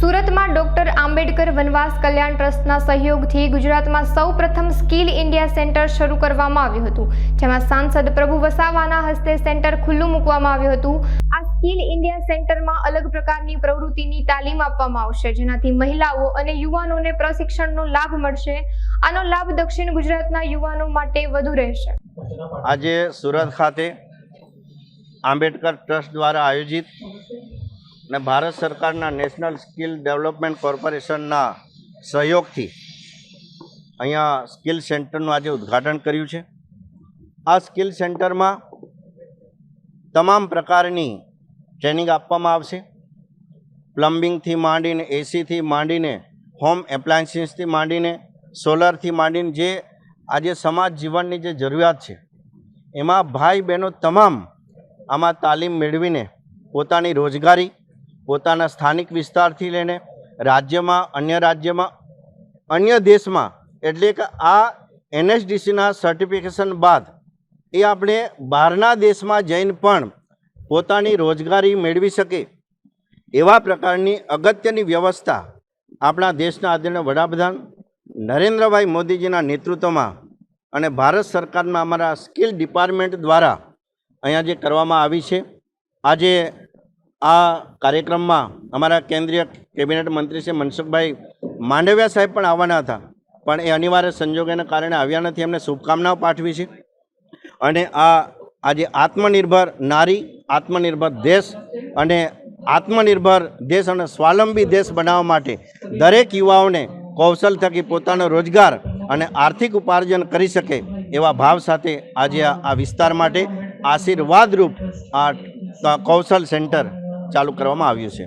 સુરતમાં ડોક્ટર આંબેડકર વનવાસ કલ્યાણ ટ્રસ્ટના સહયોગથી ગુજરાતમાં સૌપ્રથમ સ્કિલ ઇન્ડિયા સેન્ટર શરૂ કરવામાં આવ્યું હતું, જેમાં સાંસદ પ્રભુ વસાવાના હસ્તે સેન્ટર ખુલ્લું મૂકવામાં આવ્યું હતું। આ સ્કિલ ઇન્ડિયા સેન્ટરમાં અલગ પ્રકારની પ્રવૃત્તિની તાલીમ આપવામાં આવશે, જેનાથી મહિલાઓ અને યુવાનોને પ્રશિક્ષણનો લાભ મળશે। આનો લાભ દક્ષિણ ગુજરાતના યુવાનો માટે વધુ રહેશે। આજે સુરત ખાતે આંબેડકર ટ્રસ્ટ દ્વારા આયોજિત અને ભારત સરકારના નેશનલ સ્કિલ ડેવલપમેન્ટ કોર્પોરેશનના સહયોગથી અહીંયા સ્કિલ સેન્ટરનું આજે ઉદ્ઘાટન કર્યું છે। આ સ્કિલ સેન્ટરમાં તમામ પ્રકારની ટ્રેનિંગ આપવામાં આવશે। પ્લમ્બિંગથી માંડીને એસીથી માંડીને હોમ એપ્લાયન્સીસથી માંડીને સોલરથી માંડીને જે આજે સમાજ જીવનની જે જરૂરિયાત છે એમાં ભાઈ બહેનો તમામ આમાં તાલીમ મેળવીને પોતાની રોજગારી પોતાના સ્થાનિક વિસ્તારથી લઈને રાજ્યમાં અન્ય દેશમાં એટલે કે આ એનએસડીસીના સર્ટિફિકેશન બાદ એ આપણે બહારના દેશમાં જઈને પણ પોતાની રોજગારી મેળવી શકે એવા પ્રકારની અગત્યની વ્યવસ્થા આપણા દેશના આદરણીય વડાપ્રધાન નરેન્દ્રભાઈ મોદીજીના નેતૃત્વમાં અને ભારત સરકારના અમારા સ્કિલ ડિપાર્ટમેન્ટ દ્વારા અહીંયા જે કરવામાં આવી છે। આજે આ કાર્યક્રમમાં અમારા કેન્દ્રીય કેબિનેટ મંત્રી શ્રી મનસુખભાઈ માંડવિયા સાહેબ પણ આવવાના હતા, પણ એ અનિવાર્ય સંજોગોને કારણે આવ્યા નથી। એમને શુભકામનાઓ પાઠવી છે અને આજે આત્મનિર્ભર નારી, આત્મનિર્ભર દેશ અને આત્મનિર્ભર દેશ અને સ્વાવલંબી દેશ બનાવવા માટે દરેક યુવાઓને કૌશલ થકી પોતાનો રોજગાર અને આર્થિક ઉપાર્જન કરી શકે એવા ભાવ સાથે આજે આ વિસ્તાર માટે આશીર્વાદરૂપ આ કૌશલ સેન્ટર ચાલુ કરવામાં આવ્યું છે।